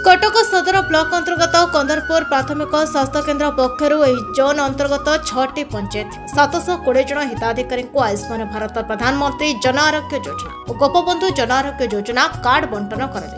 कटक सदर ब्लॉक अंतर्गत कंदरपुर प्राथमिक स्वास्थ्य केन्द्र पक्षर जोन अंतर्गत 6टी पंचायत 720 जन हिताधिकारी को आयुष्मान भारत प्रधानमंत्री जन आरोग्य योजना और गोपबंधु जन आरोग्य योजना कार्ड बंटन कर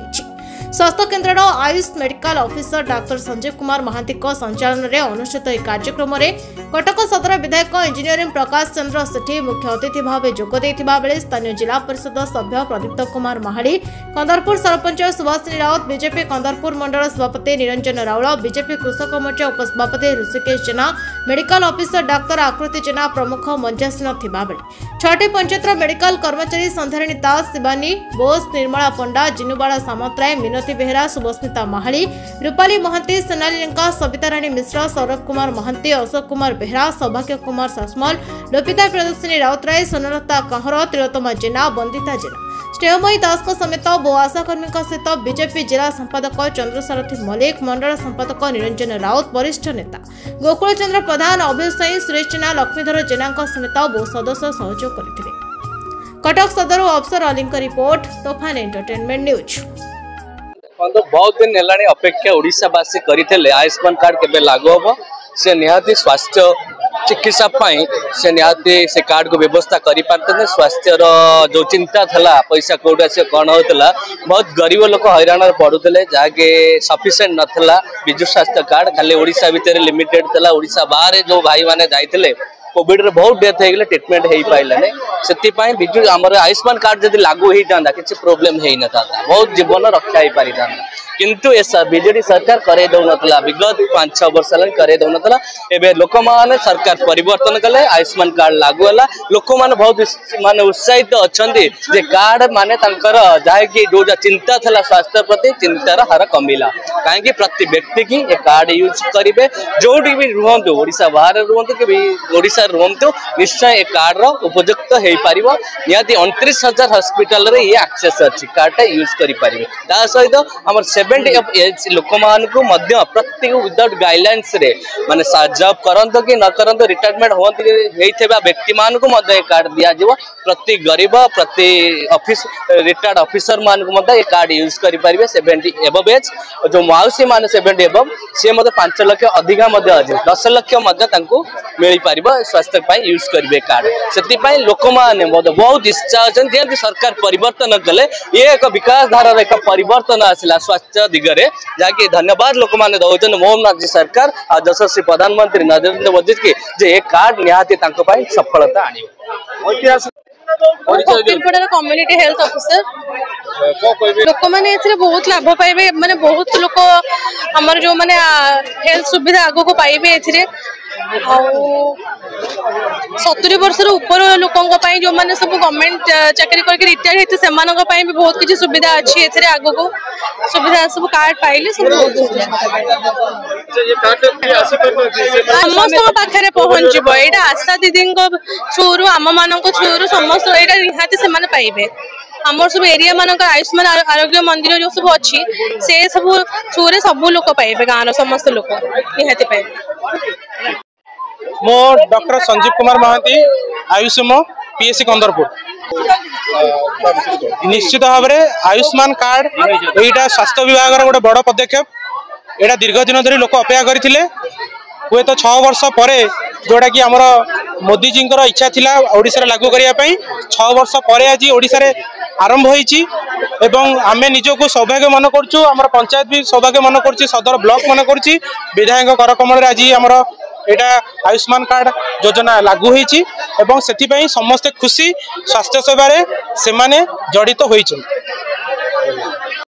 स्वास्थ्य केन्द्र AYUSH medical officer doctor Sanjeev Kumar Mahanti संचालन में अनुष्ठित यह कार्यक्रम में कटक सदर विधायक इंजीनियरिंग प्रकाश चंद्र सेठी मुख्य अतिथि भाव जोगदे बेले स्थानीय जिला परिषद सभ्य प्रदीप्त कुमार महाड़ी कंदरपुर सरपंच सुभाषिनी राउत बीजेपी कंदरपुर मंडल सभापति निरंजन राउल बीजेपी कृषक मोर्चा उपसभापति ऋषिकेश जेना मेडिकल ऑफिसर डाक्तर आकृति जेना प्रमुख मंचासीन थिबा बेले 6टी पंचायतर मेडिकल कर्मचारी संधारिणी दास शिवानी बोस निर्मला पंडा जिनुबाड़ा सामंतराय मिनती बेहरा सुभस्मिता महाली रूपाली महांती सोनाली लेंका सविता राणी मिश्र सौरभ कुमार महांती अशोक कुमार बेहरा सौभाग्य कुमार सासमल लोपिता प्रियदर्शिनी राउतराय सोनलता कहर तिलोत्तमा जेना बंदिता जेना स्नेहमयी दास समेत बहु आशाकर्मी सहित बीजेपी जिला संपादक चंद्रसारथी मल्लिक मंडल संपादक निरंजन राउत वरिष्ठ नेता गोकुल चंद्र प्रधान अभिषेक सुरेश जेना लक्ष्मीधर जेना समेत बहु सदस्य सहयोग करथिले। कटक सदर अफसर अलींक रिपोर्ट तोफान एंटरटेनमेंट न्यूज। बहुत दिन है अपेक्षा ओडिशावासी करते आयुष्मान कार्ड केबे लागू हम से निहाती स्वास्थ्य चिकित्सा से निहाती से कार्ड को व्यवस्था कर पारते स्वास्थ्य जो चिंता था पैसा कौट आस कौन होता बहुत गरीब लोक हैरान पड़ुते जहाँकि सफिसीयंट नाला विजु स्वास्थ्य कार्ड खाली ओडिशा भितर लिमिटेड था ओडिशा बाहर जो भाई मैंने जाते कोविड रे बहुत डेथ हो गले ट्रीटमेंट हो पारानी से विजु आमर आयुष्मान कार्ड जब लागू होता किसी प्रोब्लेम हो ना बहुत जीवन रक्षा हो पारि था किंतु बीजेडी सरकार करे दौनला विगत 5-6 वर्ष करे दौनला एबे लोक माने सरकार परिवर्तन कले आयुष्मान कार्ड लागू है लोक माने बहुत माने उत्साहित अच्छा जे कार्ड माने जहाँकि जो चिंता था स्वास्थ्य प्रति चिंतार हार कमिला कहीं प्रति व्यक्ति की ये कार्ड यूज करेंगे जो भी रुहतु ओडिशा बाहर रुहतु कि ओडिशा रुहतु निश्चय ये कार्ड उपयुक्त हो पार निहाती 29,000 हॉस्पिटल रे ये एक्सेस अच्छी कार्ड यूज करें सहित आम 70 एज लोक मानू प्रत्येक विदाउट गाइडलाइंस रे माने जॉब करंतो कि न करंतो रिटायरमेंट होता व्यक्ति मानू कार्ड दिया प्रति गरीब प्रति ऑफिस रिटायर्ड ऑफिसर मानू ये कार्ड यूज करें 70 एबव एज जो मौसी मान 70 एबव सी 5 लाख अधिका 10 लाख मिल पार स्वास्थ्य यूज करेंगे कार्ड से लोक मैंने बहुत इच्छा अच्छे सरकार परिवर्तन कले ये एक विकास धारा एक परिवर्तन आसला स्वास्थ्य दिगरे जहाँकि धन्यवाद लोक मैंने दौन मोहन जी सरकार आ यशस्वी प्रधानमंत्री नरेंद्र मोदी की जे ये कार्ड निहाती सफलता आने कम्युनिटी हेल्थ ऑफिसर लोक मैंने बहुत लाभ पाइबे माने बहुत लोक हमर जो माने हेल्थ सुविधा आगो को पाइबे एथिरे 70 वर्ष ऊपर लोकों जो मैंने सब गवर्नमेंट चाकरी करके रिटायर होते से भी बहुत किसी सुविधा अच्छी एथिरे आगो को सुविधा सब कार्ड पाइले सब समस्त पाखे पहुंचब यहाँ आशा दीदी थ्रू आम मान थ्रू समस्त यहाँ निहाती से पाइबे आमर सब एरिया मानक आयुष्मान आरोग्य मंदिर जो सब अच्छी से सब थ्रू सब लोक पाइबे गाँव समस्त लोक निहाती पाइबे। मो डॉक्टर संजीव कुमार महांती आयुष्म पीएससी कंदरपुर निश्चित भाव में आयुष्मान कार्ड यहाँ स्वास्थ्य विभाग गोटे बड़ पदक्षेप यहाँ दीर्घ दिन धरी लोक अपेक्षा करते हुए तो 6 वर्ष पर जोटा कि आमर मोदी जी इच्छा थिला ओडिशा लागू करने 6 वर्ष पर आज ओडिशा रे आरंभ होईची एवं आमे निजको सौभाग्य मन करछु आमर पंचायत भी सौभाग्य मन करछि सदर ब्लॉक मन करछि विधायक करकमल आज आमर एटा आयुष्मान कार्ड योजना लागू होईची एवं सेति पई समस्त खुशी स्वास्थ्य सेवा रे से माने जड़ित होईछन।